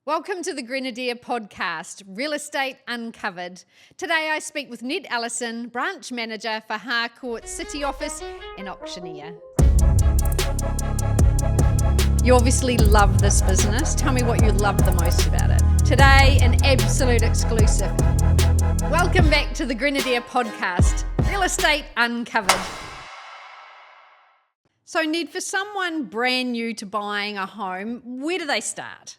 Welcome to the Grenadier podcast, Real Estate Uncovered. Today I speak with Ned Allison, Branch Manager for Harcourt City Office and Auctioneer. You obviously love this business. Tell me what you love the most about it. Today, an absolute exclusive. Welcome back to the Grenadier podcast, Real Estate Uncovered. So Ned, for someone brand new to buying a home, where do they start?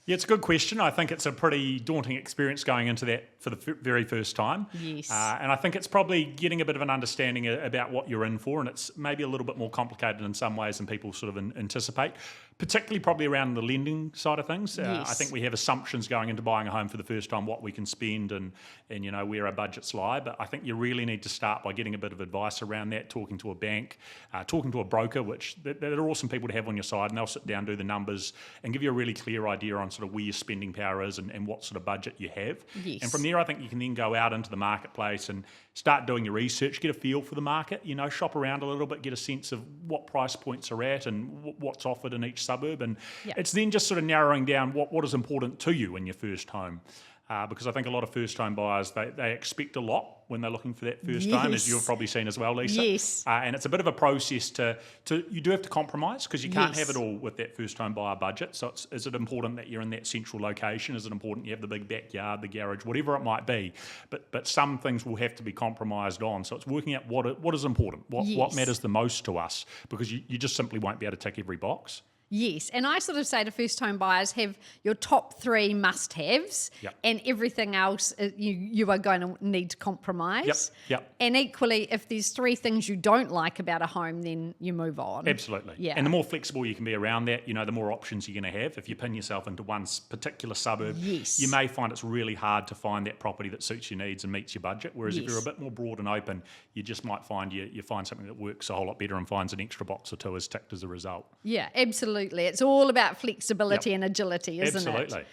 Yeah, it's a good question. I think it's a pretty daunting experience going into that for the very first time. Yes. And I think it's probably getting a bit of an understanding about what you're in for, and it's maybe a little bit more complicated in some ways than people sort of anticipate, particularly probably around the lending side of things. Yes. I think we have assumptions going into buying a home for the first time, what we can spend and you know where our budgets lie. But I think you really need to start by getting a bit of advice around that, talking to a bank, talking to a broker, which they're awesome people to have on your side, and they'll sit down, do the numbers, and give you a really clear idea on sort of where your spending power is and what sort of budget you have. Yes. And from there, I think you can then go out into the marketplace and start doing your research, get a feel for the market, you know, shop around a little bit, get a sense of what price points are at and what's offered in each suburb. And it's then just sort of narrowing down what is important to you in your first home. Because I think a lot of first-home buyers, they expect a lot when they're looking for that first home, as you've probably seen as well, Lisa. Yes. And it's a bit of a process to you do have to compromise because you can't have it all with that first-home buyer budget. So is it important that you're in that central location? Is it important you have the big backyard, the garage, whatever it might be? But some things will have to be compromised on. So it's working out what is important, what matters the most to us, because you just simply won't be able to tick every box. Yes, and I sort of say to first-home buyers, have your top three must-haves, and everything else you are going to need to compromise. Yep. And equally, if there's three things you don't like about a home, then you move on. Absolutely. Yeah. And the more flexible you can be around that, you know, the more options you're going to have. If you pin yourself into one particular suburb, you may find it's really hard to find that property that suits your needs and meets your budget. Whereas if you're a bit more broad and open, you just might find you find something that works a whole lot better and finds an extra box or two as ticked as a result. Yeah, absolutely. It's all about flexibility and agility, isn't it? Absolutely.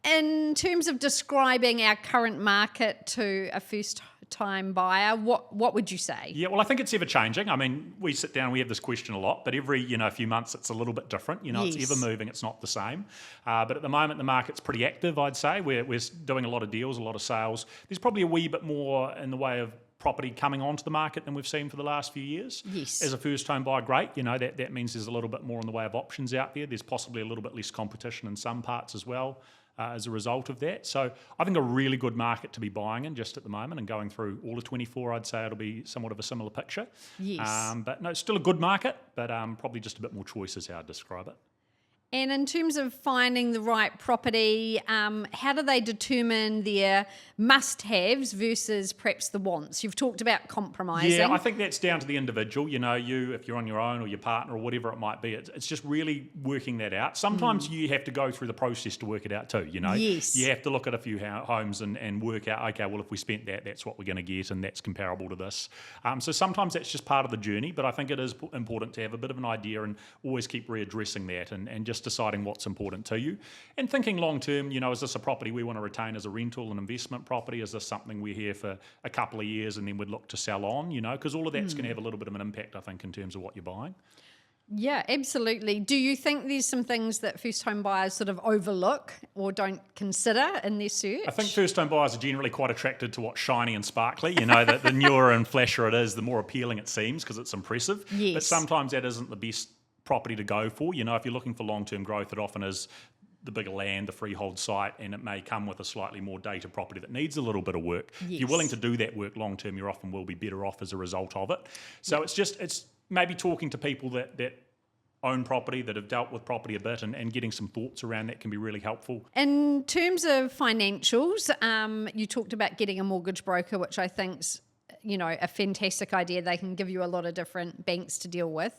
In terms of describing our current market to a first-time buyer, what would you say? Yeah, well, I think it's ever changing. I mean, we sit down, we have this question a lot, but every few months it's a little bit different. You know, it's ever moving. It's not the same. But at the moment, the market's pretty active. I'd say we're doing a lot of deals, a lot of sales. There's probably a wee bit more in the way of property coming onto the market than we've seen for the last few years. Yes. As a first home buyer, great. You know, that means there's a little bit more in the way of options out there. There's possibly a little bit less competition in some parts as well as a result of that. So I think a really good market to be buying in just at the moment, and going through all of 24, I'd say it'll be somewhat of a similar picture. Yes. But no, it's still a good market, but probably just a bit more choice is how I'd describe it. And in terms of finding the right property, how do they determine their must-haves versus perhaps the wants? You've talked about compromising. Yeah, I think that's down to the individual. You know, if you're on your own or your partner or whatever it might be, it's just really working that out. Sometimes you have to go through the process to work it out too, you know. Yes. You have to look at a few homes and work out, okay, well, if we spent that, that's what we're going to get, and that's comparable to this. So sometimes that's just part of the journey, but I think it is important to have a bit of an idea and always keep readdressing that and just deciding what's important to you and thinking long term. You know, is this a property we want to retain as a rental, an investment property? Is this something we're here for a couple of years and then we'd look to sell on? You know, because all of that's going to have a little bit of an impact, I think, in terms of what you're buying. Yeah, absolutely. Do you think there's some things that first-home buyers sort of overlook or don't consider in their search? I think first-home buyers are generally quite attracted to what's shiny and sparkly. You know, the newer and flashier it is, the more appealing it seems because it's impressive. Yes. But sometimes that isn't the best property to go for. You know, if you're looking for long-term growth, it often is the bigger land, the freehold site, and it may come with a slightly more dated property that needs a little bit of work. Yes. If you're willing to do that work long-term, you often will be better off as a result of it. So it's maybe talking to people that own property, that have dealt with property a bit, and getting some thoughts around that can be really helpful. In terms of financials, you talked about getting a mortgage broker, which I think's a fantastic idea. They can give you a lot of different banks to deal with.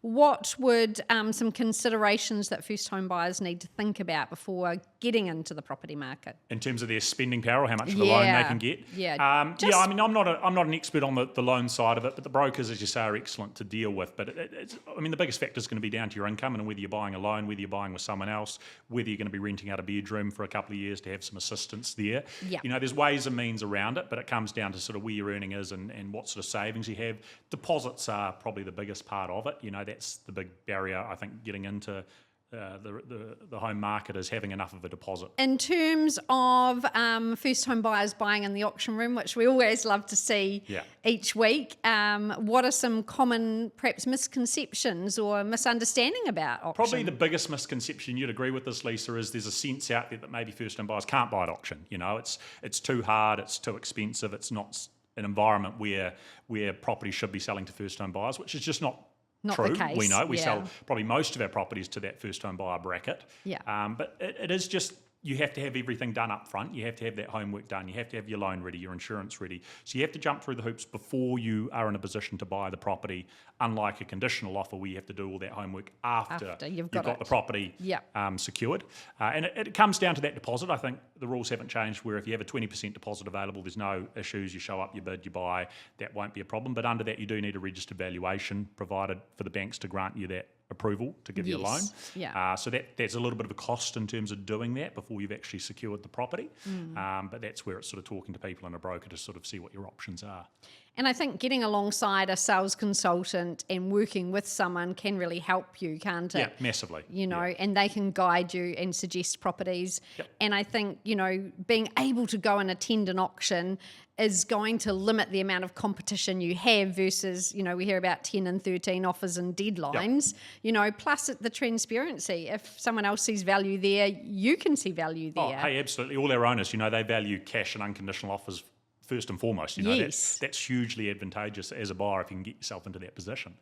What would some considerations that first home buyers need to think about before getting into the property market? In terms of their spending power, or how much of a loan they can get? I mean, I'm not an expert on the loan side of it, but the brokers, as you say, are excellent to deal with. But the biggest factor is going to be down to your income and whether you're buying a loan, whether you're buying with someone else, whether you're going to be renting out a bedroom for a couple of years to have some assistance there. Yeah. You know, there's ways and means around it, but it comes down to sort of where your earning is and what sort of savings you have. Deposits are probably the biggest part of it. You know, that's the big barrier, I think, getting into the home market is having enough of a deposit. In terms of first home buyers buying in the auction room, which we always love to see each week, what are some common perhaps misconceptions or misunderstanding about auction? Probably the biggest misconception, you'd agree with this, Lisa, is there's a sense out there that maybe first home buyers can't buy at auction. You know, it's too hard, it's too expensive, it's not an environment where property should be selling to first home buyers, which is just not true. The case. We know we sell probably most of our properties to that first home buyer bracket. But it is just, you have to have everything done up front. You have to have that homework done. You have to have your loan ready, your insurance ready. So you have to jump through the hoops before you are in a position to buy the property, unlike a conditional offer where you have to do all that homework after you've got the property secured. And it comes down to that deposit. I think the rules haven't changed where if you have a 20% deposit available, there's no issues. You show up, you bid, you buy, that won't be a problem. But under that, you do need a registered valuation provided for the banks to grant you that approval to give you a loan. So there's a little bit of a cost in terms of doing that before you've actually secured the property. But that's where it's sort of talking to people and a broker to sort of see what your options are. And I think getting alongside a sales consultant and working with someone can really help you, can't it? Yeah, massively. You know, and they can guide you and suggest properties. And I think, you know, being able to go and attend an auction is going to limit the amount of competition you have versus, you know, we hear about 10 and 13 offers and deadlines, you know, plus the transparency. If someone else sees value there, you can see value there. Oh, hey, absolutely. All our owners, you know, they value cash and unconditional offers first and foremost. You know, that's hugely advantageous as a buyer if you can get yourself into that position.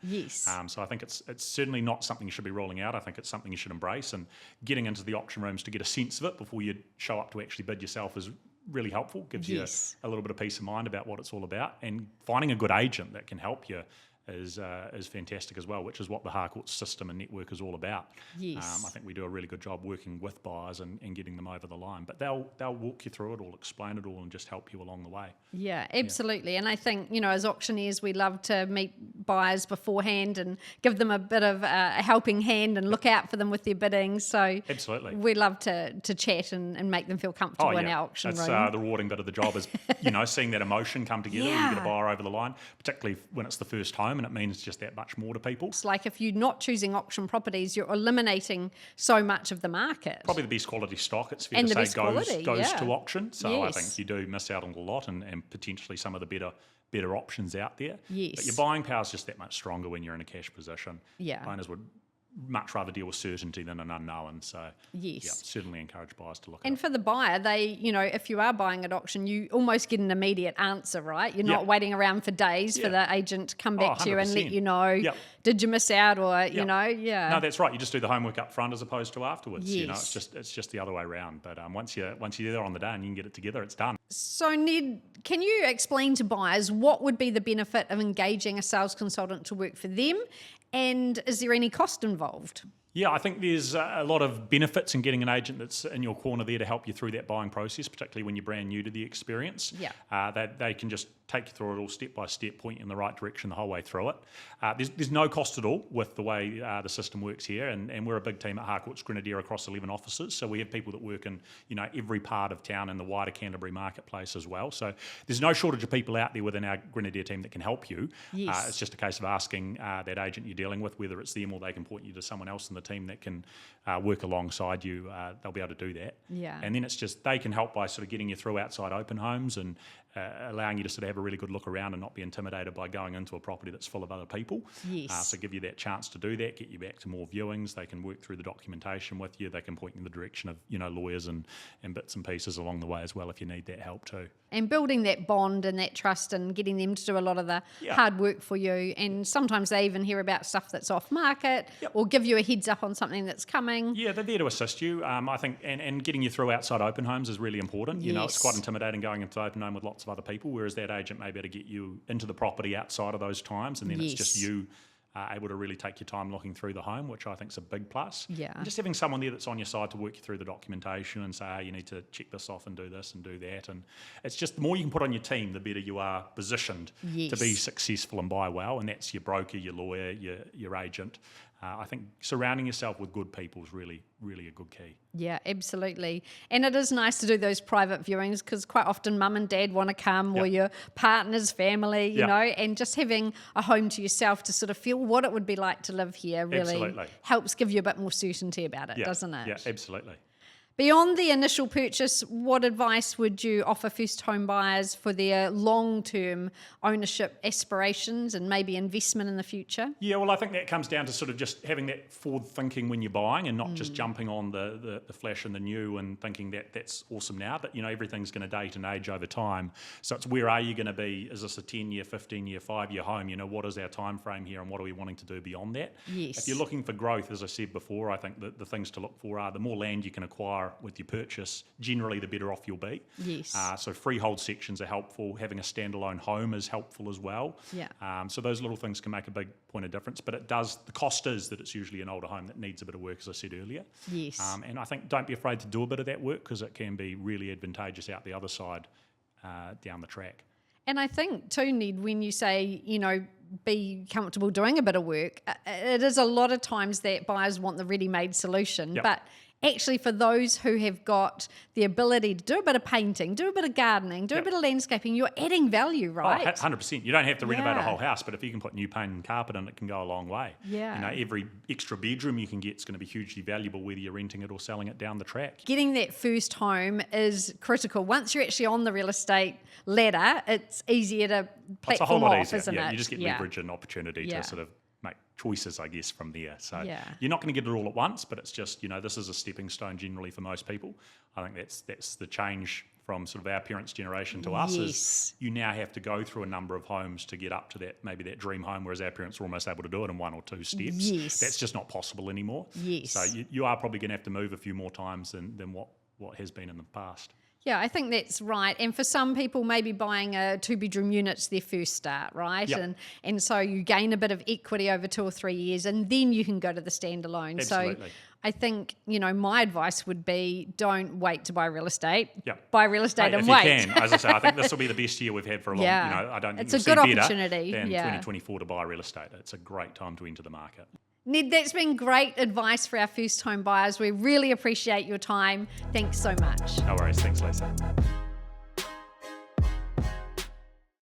So I think it's certainly not something you should be rolling out. I think it's something you should embrace, and getting into the auction rooms to get a sense of it before you show up to actually bid yourself is really helpful. Gives you a little bit of peace of mind about what it's all about, and finding a good agent that can help you is fantastic as well, which is what the Harcourt system and network is all about. I think we do a really good job working with buyers and getting them over the line, but they'll walk you through it all, explain it all, and just help you along the way. Yeah, absolutely. And I think, you know, as auctioneers, we love to meet buyers beforehand and give them a bit of a helping hand and look out for them with their bidding. So absolutely, we love to chat and make them feel comfortable in our auction room. That's the rewarding bit of the job is, you know, seeing that emotion come together when you get a buyer over the line, particularly when it's the first home, and it means just that much more to people. It's like if you're not choosing auction properties, you're eliminating so much of the market. Probably the best quality stock, it's fair to say, goes to auction. So I think you do miss out on a lot and potentially some of the better options out there. But your buying power is just that much stronger when you're in a cash position. Owners would much rather deal with certainty than an unknown. So certainly encourage buyers to look at it. And for the buyer, they, you know, if you are buying at auction, you almost get an immediate answer, right? You're not waiting around for days for the agent to come back to you and let you know, did you miss out or, you know, No, that's right. You just do the homework up front as opposed to afterwards. You know, it's just the other way around. But once you're there on the day and you can get it together, it's done. So Ned, can you explain to buyers what would be the benefit of engaging a sales consultant to work for them? And is there any cost involved? Yeah, I think there's a lot of benefits in getting an agent that's in your corner there to help you through that buying process, particularly when you're brand new to the experience. They can just take you through it all step by step, point you in the right direction the whole way through it. There's no cost at all with the way the system works here, and we're a big team at Harcourt's Grenadier across 11 offices, so we have people that work in, you know, every part of town and the wider Canterbury marketplace as well. So there's no shortage of people out there within our Grenadier team that can help you. It's just a case of asking that agent you're dealing with whether it's them or they can point you to someone else in the team that can work alongside you. They'll be able to do that. And then it's just they can help by sort of getting you through outside open homes and allowing you to sort of have a really good look around and not be intimidated by going into a property that's full of other people. So give you that chance to do that, get you back to more viewings. They can work through the documentation with you. They can point you in the direction of, you know, lawyers and bits and pieces along the way as well if you need that help too. And building that bond and that trust and getting them to do a lot of the hard work for you. And sometimes they even hear about stuff that's off market or give you a heads up on something that's coming. Yeah, they're there to assist you. I think, and getting you through outside open homes is really important. You know, it's quite intimidating going into open home with lots of other people, whereas that agent may be able to get you into the property outside of those times, and then it's just you able to really take your time looking through the home, which I think is a big plus. And just having someone there that's on your side to work you through the documentation and say, hey, you need to check this off and do this and do that. And it's just the more you can put on your team, the better you are positioned to be successful and buy well. And that's your broker, your lawyer, your agent. I think surrounding yourself with good people is really, really a good key. Yeah, absolutely. And it is nice to do those private viewings because quite often mum and dad want to come or your partner's family, you know, and just having a home to yourself to sort of feel what it would be like to live here really helps give you a bit more certainty about it, doesn't it? Yeah, absolutely. Beyond the initial purchase, what advice would you offer first home buyers for their long-term ownership aspirations and maybe investment in the future? Yeah, well, I think that comes down to sort of just having that forward thinking when you're buying and not just jumping on the flash and the new and thinking that that's awesome now, but, you know, everything's going to date and age over time. So it's where are you going to be? Is this a 10-year, 15-year, 5-year home? You know, what is our time frame here and what are we wanting to do beyond that? Yes. If you're looking for growth, as I said before, I think that the things to look for are the more land you can acquire with your purchase, generally the better off you'll be. Yes. So freehold sections are helpful. Having a standalone home is helpful as well. Yeah. So those little things can make a big point of difference. But it does, the cost is that it's usually an older home that needs a bit of work, as I said earlier. Yes. And I think don't be afraid to do a bit of that work because it can be really advantageous out the other side down the track. And I think too, Ned, when you say, you know, be comfortable doing a bit of work, it is a lot of times that buyers want the ready-made solution. But actually for those who have got the ability to do a bit of painting, do a bit of gardening, do a bit of landscaping, you're adding value, right? Oh, 100%. You don't have to renovate a whole house, but if you can put new paint and carpet in, it can go a long way. Yeah. You know, every extra bedroom you can get is going to be hugely valuable, whether you're renting it or selling it down the track. Getting that first home is critical. Once you're actually on the real estate ladder, it's easier to platform It's a whole lot off, easier. isn't it? You just get leverage and opportunity to sort of make choices, I guess, from there. So you're not going to get it all at once, but it's just, you know, this is a stepping stone generally for most people. I think that's the change from sort of our parents' generation to us is you now have to go through a number of homes to get up to that, maybe that dream home, whereas our parents were almost able to do it in 1 or 2 steps. Yes. That's just not possible anymore. Yes. So you are probably going to have to move a few more times than what has been in the past. Yeah, I think that's right. And for some people, maybe buying a 2-bedroom unit's their first start, right? Yep. And so you gain a bit of equity over 2 or 3 years, and then you can go to the standalone. Absolutely. So I think, you know, my advice would be don't wait to buy real estate. Yep. Buy real estate and if wait. You can, as I say, I think this will be the best year we've had for a long. You know, I don't think it's a you'll good see better opportunity than 2024 to buy real estate. It's a great time to enter the market. Ned, that's been great advice for our first home buyers. We really appreciate your time. Thanks so much. No worries. Thanks, Lisa.